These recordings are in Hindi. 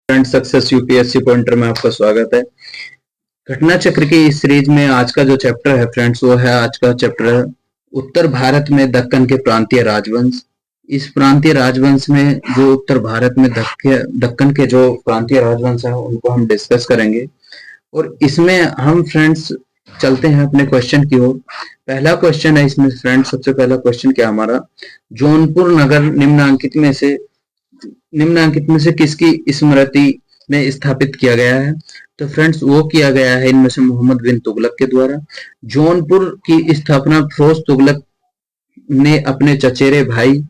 फ्रेंड सक्सेस यूपीएससी पॉइंटर में आपका स्वागत है। घटना चक्र की इस सीरीज में आज का जो चैप्टर है फ्रेंड्स, वो है आज का चैप्टर उत्तर भारत में दक्कन के प्रांतीय राजवंश। इस प्रांतीय राजवंश में जो उत्तर भारत में दक्कन के जो प्रांतीय राजवंश है उनको हम डिस्कस करेंगे और इसमें हम फ्रेंड्स चलते हैं अपने क्वेश्चन की ओर। पहला क्वेश्चन है इसमें फ्रेंड्स, सबसे पहला क्वेश्चन क्या हमारा, जौनपुर नगर निम्नांकित में से किसकी स्मृति में स्थापित किया गया है? तो फ्रेंड्स वो किया गया है इनमें से मोहम्मद बिन तुगलक के द्वारा। जौनपुर की स्थापना फिरोज तुगलक ने अपने चचेरे भाई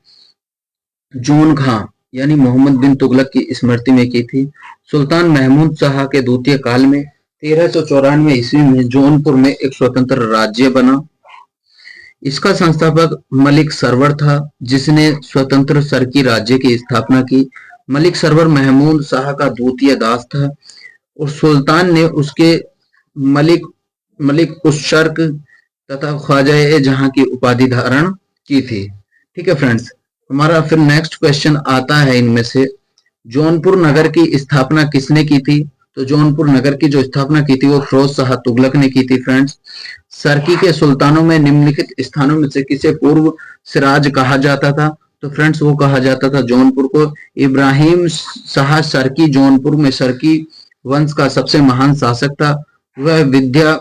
जोन खां यानी मोहम्मद बिन तुगलक की स्मृति में की थी। सुल्तान महमूद शाह के द्वितीय काल में 1394 ईस्वी में जौनपुर में एक स्वतंत्र राज्य बना। इसका संस्थापक मलिक सरवर था, जिसने स्वतंत्र सरकी राज्य की स्थापना की। मलिक सरवर महमूद शाह का द्वितीय दास था और सुल्तान ने उसके मलिक उशर्क तथा ख्वाजा जहां की उपाधि धारण की थी। ठीक है फ्रेंड्स, हमारा फिर नेक्स्ट क्वेश्चन आता है इनमें से, जौनपुर नगर की स्थापना किसने की थी? तो जौनपुर नगर की जो स्थापना की थी वो फिरोज शाह तुगलक ने की थी। फ्रेंड्स, सरकी के सुल्तानों में निम्नलिखित स्थानों में से किसे पूर्व सिराज कहा जाता था? तो फ्रेंड्स वो कहा जाता था जौनपुर को। इब्राहिम शाह सरकी जौनपुर में सरकी वंश का सबसे महान शासक था। वह विद्या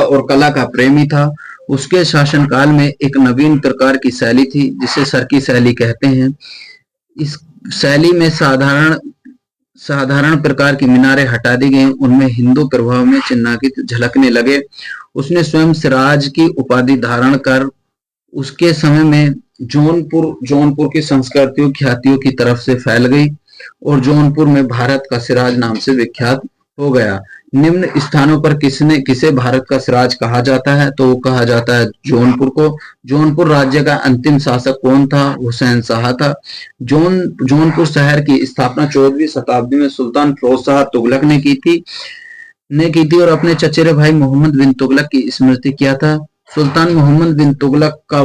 और कला का प्रेमी था। उसके शासनकाल में एक नवीन प्रकार की शैली थी जिसे सरकी शैली कहते हैं। इस शैली में साधारण प्रकार की मीनारें हटा दी गई, उनमें हिंदू प्रभाव में चिन्हांकित झलकने लगे। उसने स्वयं सिराज की उपाधि धारण कर उसके समय में जौनपुर की संस्कृतियों ख्यातियों की तरफ से फैल गई और जौनपुर में भारत का सिराज नाम से विख्यात हो गया। निम्न स्थानों पर किसे भारत का सिराज कहा जाता है? तो वो कहा जाता है जौनपुर को। जौनपुर राज्य का अंतिम शासक कौन था? हुसैन शाह था। जौनपुर शहर की स्थापना 14वीं शताब्दी में सुल्तान फिरोज शाह तुगलक ने की थी और अपने चचेरे भाई मोहम्मद बिन तुगलक की स्मृति किया था। सुल्तान मोहम्मद बिन तुगलक का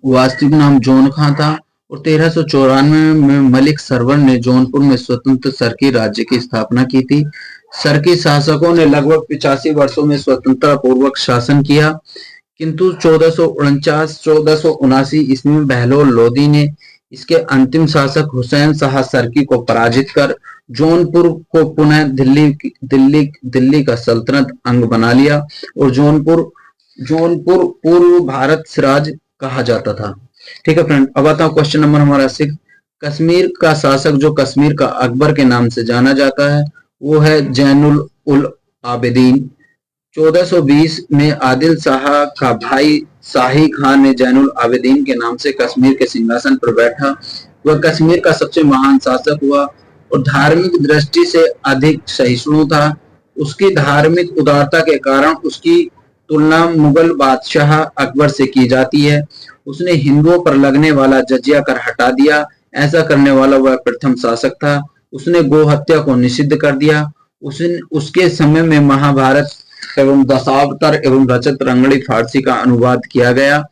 वास्तविक नाम जोन खां था और 1394 में मलिक सरवर ने जौनपुर में स्वतंत्र सरकी राज्य की स्थापना की थी। सरकी शासकों ने लगभग 85 वर्षों में स्वतंत्रता पूर्वक शासन किया, किंतु 1479 ईस्वी में बहलोल लोदी ने इसके अंतिम शासक हुसैन शाह सरकी को पराजित कर जौनपुर को पुनः दिल्ली का सल्तनत अंग बना लिया और जौनपुर पूर्व भारत सिराज कहा जाता था। ठीक है फ्रेंड, अब आता हूं क्वेश्चन नंबर हमारा 6। कश्मीर का शासक जो कश्मीर का अकबर के नाम से जाना जाता है वो है जैनुल उल आबिदीन। 1420 में आदिल शाह का भाई शाही खान ने जैनुल आबिदीन के नाम से कश्मीर के सिंहासन पर बैठा। वह कश्मीर का सबसे महान शासक हुआ और धार्मिक दृष्टि से अधिक सहिष्णु था। उसकी धार्मिक उदारता के कारण उसकी तुलना मुगल बादशाह अकबर से की जाती है। उसने हिंदुओं पर लगने वाला जजिया कर हटा दिया। ऐसा करने वाला वह प्रथम शासक था। उसने गो हत्या को निषिद्ध कर दिया। उसके समय में महाभारत एवं दशावतार एवं रचत रंगड़ी फारसी का अनुवाद किया गया।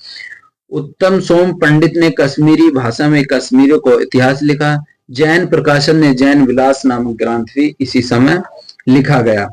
उत्तम सोम पंडित ने कश्मीरी भाषा में कश्मीरियों को इतिहास लिखा। जैन प्रकाशन ने जैन विलास नामक ग्रंथ भी इसी समय लिखा गया।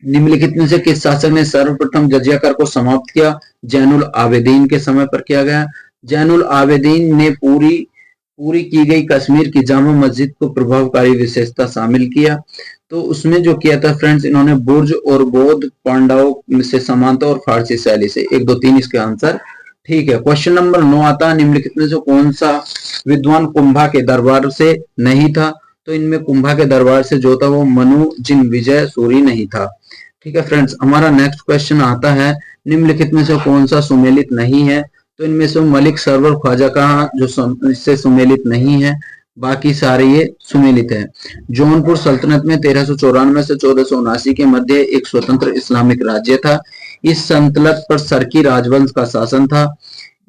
निम्नलिखित में से किस शासक ने सर्वप्रथम जजिया कर को समाप्त किया? जैनुल आबिदीन के समय पर किया गया। जैनुल आबिदीन ने पूरी की गई कश्मीर की जामा मस्जिद को प्रभावकारी विशेषता शामिल किया। तो उसमें जो किया था फ्रेंड्स, इन्होंने बुर्ज और बौद्ध पांडवों से समानता और फारसी शैली से 1 2 3 इसके आंसर ठीक है। क्वेश्चन नंबर 9 आता है, निम्नलिखित में से कौन सा विद्वान कुंभा के दरबार से नहीं था? तो इनमें कुंभा के दरबार से जो था वो मनु जिन विजय सूरी नहीं था। ठीक है फ्रेंड्स, हमारा नेक्स्ट क्वेश्चन आता है, निम्नलिखित में से कौन सा सुमेलित नहीं है? तो इनमें से मलिक सरवर ख्वाजा का जो इससे सुमेलित नहीं है, बाकी सारे ये सुमेलित है। जौनपुर सल्तनत में 1394 से 1479 के मध्य एक स्वतंत्र इस्लामिक राज्य था। इस सल्तनत पर सरकी राजवंश का शासन था।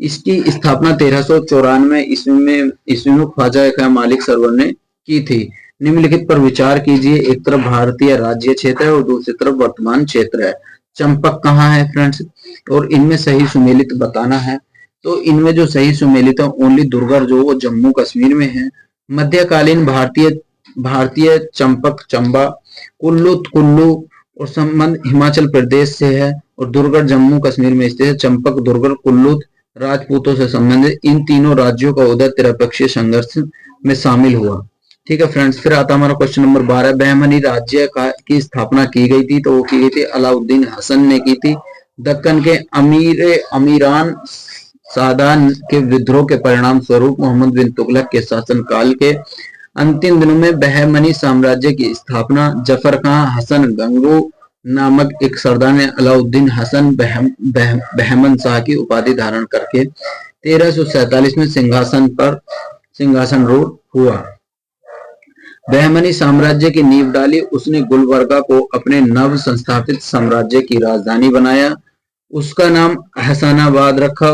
इसकी स्थापना 1394 ईस्वी में ख्वाजा का मालिक सरवर ने की थी। निम्नलिखित पर विचार कीजिए, एक तरफ भारतीय राज्य क्षेत्र है और दूसरी तरफ वर्तमान क्षेत्र है। चंपक कहाँ है फ्रेंड्स? और इनमें सही सुमेलित बताना है। तो इनमें जो सही सुमेलित है ओनली दुर्गढ़ जो वो जम्मू कश्मीर में है। मध्यकालीन भारतीय भारतीय चंपक चंबा, कुल्लू और संबंध हिमाचल प्रदेश से है, और दुर्गढ़ जम्मू कश्मीर में स्थित है। चंपक, दुर्गढ़, कुल्लू राजपूतों से संबंधित इन तीनों राज्यों का उदय त्रिपक्षीय संघर्ष में शामिल हुआ। ठीक है फ्रेंड्स, फिर आता हमारा क्वेश्चन नंबर 12। बहमनी राज्य की स्थापना की गई थी, तो वो की गई थी अलाउद्दीन हसन ने की थी। दक्कन के अमीरान सादान के विद्रोह के परिणाम स्वरूप मोहम्मद बिन तुगलक के शासनकाल के अंतिम दिनों में बहमनी साम्राज्य की स्थापना जफर खां हसन गंगू नामक एक सरदार ने अलाउद्दीन हसन बहमन शाह की उपाधि धारण करके 1347 में सिंहासन रूढ़ हुआ। बहमनी साम्राज्य की नींव डाली। उसने गुलबर्गा को अपने नव संस्थापित साम्राज्य की राजधानी बनाया। उसका नाम हसनाबाद रखा।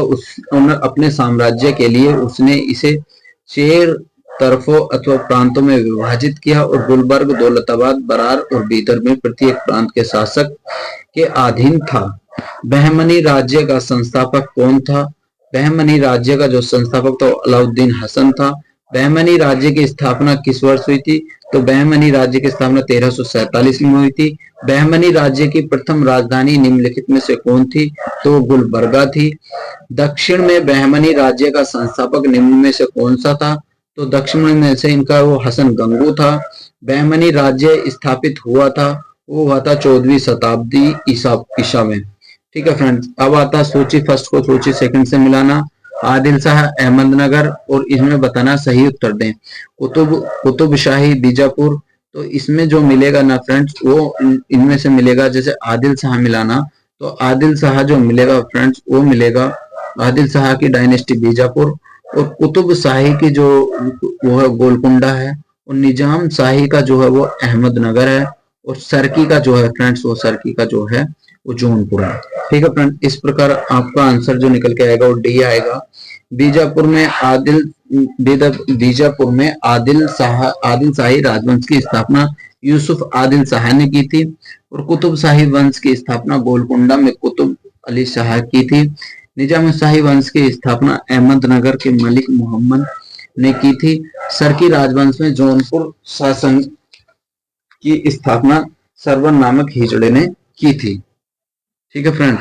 अपने साम्राज्य के लिए उसने इसे 4 तरफों अथवा प्रांतों में विभाजित किया, और गुलबर्ग, दौलताबाद, बरार और बीदर में प्रत्येक प्रांत के शासक के अधीन था। बहमनी राज्य का संस्थापक कौन था? बहमनी राज्य का जो संस्थापक था अलाउद्दीन हसन था। बहमनी राज्य की स्थापना किस वर्ष हुई थी? तो बहमनी राज्य की स्थापना 1347 में हुई थी। बहमनी राज्य की प्रथम राजधानी निम्नलिखित में से कौन थी? तो गुलबर्गा थी। दक्षिण में बहमनी राज्य का संस्थापक निम्न में से कौन सा था? तो दक्षिण में से इनका वो हसन गंगू था। बहमनी राज्य स्थापित हुआ था, वो हुआ था 14वीं शताब्दी ईसा में। ठीक है फ्रेंड्स, अब आता सूची फर्स्ट को सूची सेकंड से मिलाना। आदिल शाह अहमदनगर, और इसमें बताना सही उत्तर दें। कुतुब शाही बीजापुर, तो इसमें जो मिलेगा ना फ्रेंड्स, वो इनमें से मिलेगा। जैसे आदिल शाह मिलाना, तो आदिल शाह जो मिलेगा फ्रेंड्स, वो मिलेगा आदिल शाह की डायनेस्टी बीजापुर, और कुतुब शाही की जो वो है गोलकुंडा है, और निजाम शाही का जो है वो अहमदनगर है, और सरकी का जो है फ्रेंड्स, वो सरकी का जो है वो जौनपुर है। ठीक है फ्रेंड, इस प्रकार आपका आंसर जो निकल के आएगा वो डी आएगा। बीजापुर में आदिल शाही राजवंश की स्थापना यूसुफ आदिल शाह ने की थी, और कुतुब शाही वंश की स्थापना गोलकुंडा में कुतुब अली शाह की थी। निजाम शाही वंश की स्थापना अहमदनगर के मलिक मोहम्मद ने की थी। सरकी राजवंश में जौनपुर शासन की स्थापना सरवन नामक हिजड़े ने की थी। ठीक है फ्रेंड,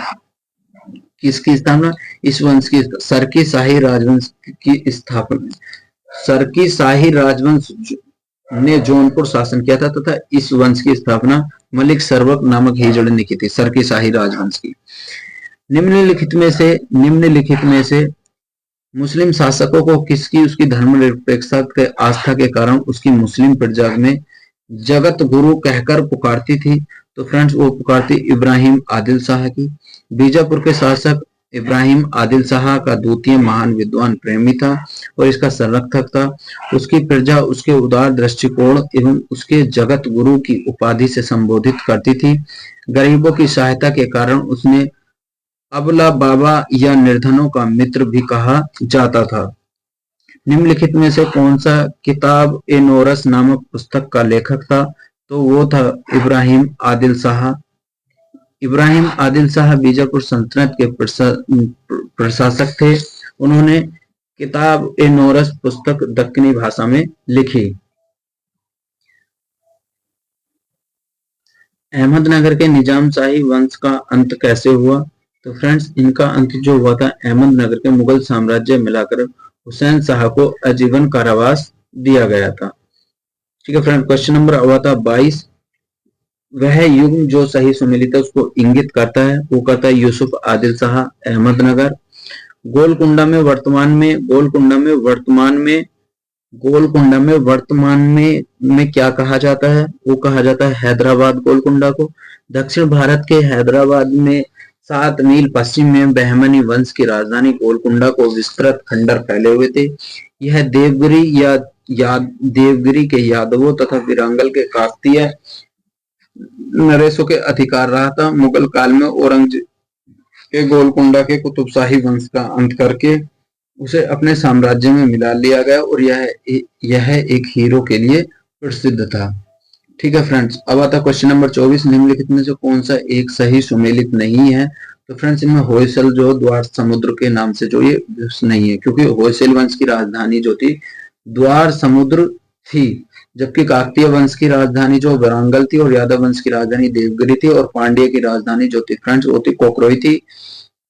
किसकी स्थापना? इस वंश की, सरकी शाही राजवंश की स्थापना, सरकी शाही राजवंश ने जौनपुर शासन किया था, तथा इस वंश की स्थापना मलिक सरवक नामक हिजड़े ने की थी, सरकी शाही राजवंश की। निम्नलिखित में से मुस्लिम शासकों को किसकी उसकी धर्मनिरपेक्षता के आस्था के कारण उसकी मुस्लिम प्रजा में जगत गुरु कहकर पुकारती थी? तो फ्रेंड्स, वो पुकारती इब्राहिम आदिल शाह की। बीजापुर के शासक इब्राहिम आदिल शाह का द्वितीय महान विद्वान प्रेमी था और इसका संरक्षक था। उसकी प्रजा उसके उदार दृष्टिकोण एवं उसके जगत गुरु की उपाधि से संबोधित करती थी। गरीबों की सहायता के कारण उसने अबला बाबा या निर्धनों का मित्र भी कहा जाता था। निम्नलिखित में से कौन सा किताब ए नोरस नामक पुस्तक का लेखक था? तो वो था इब्राहिम आदिल शाह। इब्राहिम आदिल शाह बीजापुर सल्तनत के प्रशासक थे। उन्होंने किताब ए नोरस पुस्तक दक्कनी भाषा में लिखी। अहमदनगर के निजाम शाही वंश का अंत कैसे हुआ? तो फ्रेंड्स, इनका अंत जो हुआ था, अहमदनगर के मुगल साम्राज्य मिलाकर हुसैन शाह को आजीवन कारावास दिया गया था। ठीक है फ्रेंड, क्वेश्चन नंबर हुआ था 22। वह युग जो सही सुमेलित है उसको इंगित करता है, वो कहता है यूसुफ आदिल शाह अहमदनगर। गोलकुंडा में वर्तमान में क्या कहा जाता है? वो कहा जाता है हैदराबाद गोलकुंडा को। दक्षिण भारत के हैदराबाद में 7 मील पश्चिम में बहमनी वंश की राजधानी गोलकुंडा को विस्तृत खंडर फैले हुए थे। यह देवगिरी के यादवों तथा विरांगल के काकतीय नरेशों के अधिकार रहा था। मुगल काल में औरंगजेब के गोलकुंडा के कुतुबशाही वंश का अंत करके उसे अपने साम्राज्य में मिला लिया गया और यह एक हीरो के लिए प्रसिद्ध था। ठीक है फ्रेंड्स, अब आता क्वेश्चन नंबर 24। निम्नलिखित में से कौन सा एक सही सुमेलित नहीं है? तो फ्रेंड्स, इनमें होयसल जो द्वार समुद्र के नाम से जो ये नहीं है, क्योंकि होयसल वंश की राजधानी जो थी द्वार समुद्र थी, जबकि काकतीय वंश की राजधानी जो वरांगल थी और यादव वंश की राजधानी देवगिरी थी और पांड्य की राजधानी जो थी फ्रेंड्स वो थी कोकरोई थी।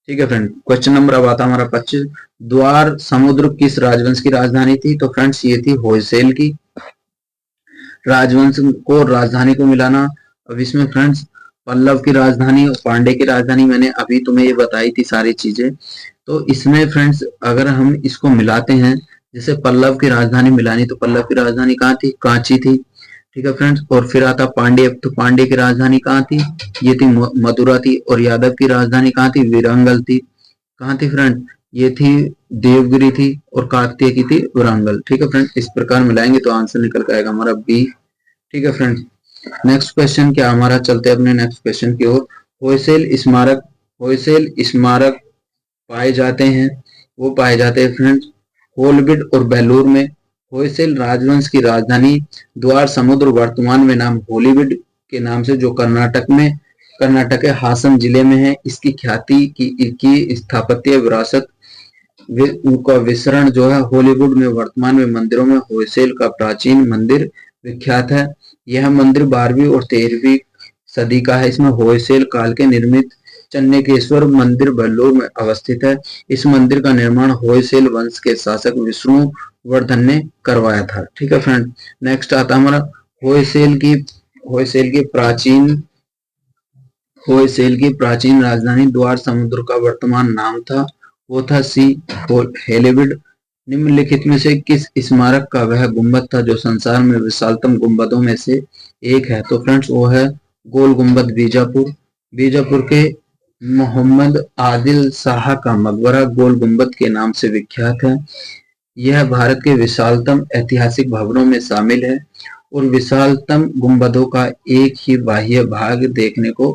ठीक है फ्रेंड, क्वेश्चन नंबर अब आता हमारा 25। द्वार समुद्र किस राजवंश की राजधानी थी? तो फ्रेंड्स ये थी होयसेल की। राजवंश को राजधानी को मिलाना, अब इसमें फ्रेंड्स पल्लव की राजधानी और पांडे की राजधानी मैंने अभी तुम्हें ये बताई थी सारी चीजें। तो इसमें फ्रेंड्स अगर हम इसको मिलाते हैं, जैसे पल्लव की राजधानी मिलानी, तो पल्लव की राजधानी कहाँ थी? कांची थी। ठीक है फ्रेंड्स, और फिर आता पांड्य, तो पांड्य की राजधानी कहाँ थी? ये थी मदुरा थी। और यादव की राजधानी कहाँ थी? विरंगल थी। कहाँ थी फ्रेंड? ये थी देवगिरी थी। और काकतीय की थी वरांगल। ठीक है फ्रेंड, इस प्रकार मिलाएंगे तो आंसर निकल के आएगा हमारा बी। ठीक है फ्रेंड, नेक्स्ट क्वेश्चन क्या हमारा, चलते हैं अपने नेक्स्ट क्वेश्चन की ओर। होयसेल स्मारक पाए जाते हैं, वो पाए जाते हैं फ्रेंड्स होलबिड और बेलूर में। होयसेल राजवंश की राजधानी द्वार समुद्र वर्तमान में नाम होलीबिड के नाम से, जो कर्नाटक के हासन जिले में है। इसकी ख्याति की स्थापत्य विरासत उनका विसरण जो है हॉलीवुड में वर्तमान में मंदिरों में होयसेल का प्राचीन मंदिर विख्यात है। यह मंदिर 12वीं और 13वीं सदी का है। इसमें होयसेल काल के निर्मित चन्नेकेश्वर मंदिर बेल्लोर में अवस्थित है। इस मंदिर का निर्माण होयसेल वंश के शासक विष्णुवर्धन ने करवाया था। ठीक है फ्रेंड, नेक्स्ट आता हमारा होयसेल की प्राचीन राजधानी द्वार समुद्र का वर्तमान नाम था, वो था सी हेलेविड। निम्नलिखित में से किस स्मारक का वह गुंबद था जो संसार में विशालतम गुंबदों में से एक है? तो फ्रेंड्स वो है गोल गुंबद बीजापुर। बीजापुर के मोहम्मद आदिल शाह का मकबरा गोल गुंबद के नाम से विख्यात है। यह भारत के विशालतम ऐतिहासिक भवनों में शामिल है और विशालतम गुंबदों का एक ही बाह्य भाग देखने को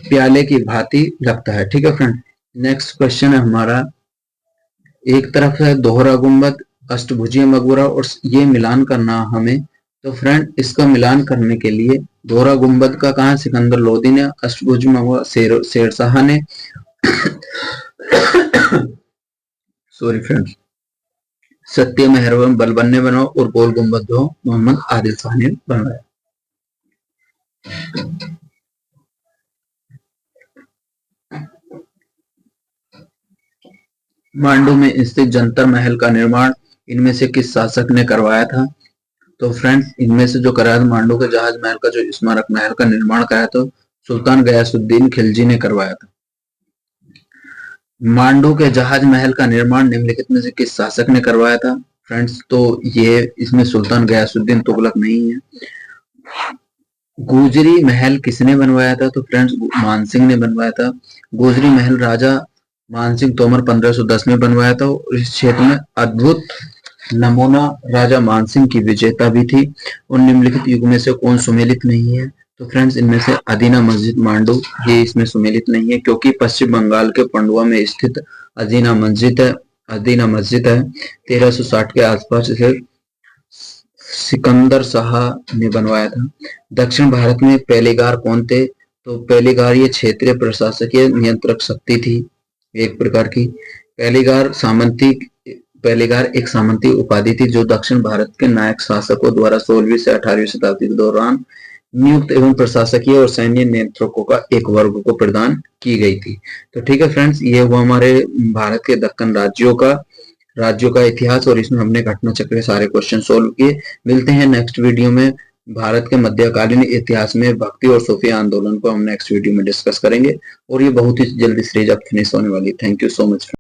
प्याले की भांति लगता है। ठीक है फ्रेंड, नेक्स्ट क्वेश्चन है हमारा, एक तरफ है दोहरा गुंबद, अष्टभुजीय मकबरा और ये मिलान करना हमें। तो फ्रेंड इसका मिलान करने के लिए दोहरा गुंबद का कहा सिकंदर लोदी ने, अष्टभुज मकबरा शेरशाह ने सॉरी फ्रेंड्स सत्य मेहरबान बलबन ने बनाओ, और गोल गुंबद जो मोहम्मद आदिल शाह ने बनवाया। मांडू में स्थित जंतर महल का निर्माण इनमें से किस शासक ने करवाया था? तो फ्रेंड्स इनमें से जो कराया था मांडू के जहाज महल का जो स्मारक महल का निर्माण कराया तो सुल्तान गयासुद्दीन खिलजी ने करवाया था। मांडू के जहाज महल का निर्माण निम्नलिखित में से किस शासक ने करवाया था? फ्रेंड्स तो ये इसमें सुल्तान गयासुद्दीन तुगलक नहीं है। गोजरी महल किसने बनवाया था? तो फ्रेंड्स मानसिंह ने बनवाया था। गोजरी महल राजा मानसिंह तोमर 1510 में बनवाया था। और इस क्षेत्र में अद्भुत नमूना राजा मानसिंह की विजेता भी थी। और निम्नलिखित युग में से कौन सुमेलित नहीं है? तो फ्रेंड्स इनमें से अदीना मस्जिद मांडू ये इसमें सुमेलित नहीं है, क्योंकि पश्चिम बंगाल के पंडुआ में स्थित अदीना मस्जिद है 1360 के आसपास इसे सिकंदर शाह ने बनवाया था। दक्षिण भारत में पेलेगार कौन थे? तो पेलेगार ये क्षेत्रीय प्रशासकीय नियंत्रक शक्ति थी एक प्रकार की। पेलेगार एक सामंती उपाधि थी जो दक्षिण भारत के नायक शासकों द्वारा 16वीं से 18वीं शताब्दी के दौरान नियुक्त एवं प्रशासकीय और सैन्य नियंत्रकों का एक वर्ग को प्रदान की गई थी। तो ठीक है फ्रेंड्स, ये हुआ हमारे भारत के दक्कन राज्यों का इतिहास, और इसमें हमने घटना चक्र के सारे क्वेश्चन सोल्व किए। मिलते हैं नेक्स्ट वीडियो में। भारत के मध्यकालीन इतिहास में भक्ति और सूफी आंदोलन को हम नेक्स्ट वीडियो में डिस्कस करेंगे, और ये बहुत ही जल्दी सीरीज अब फिनिश होने वाली है। Thank you so much.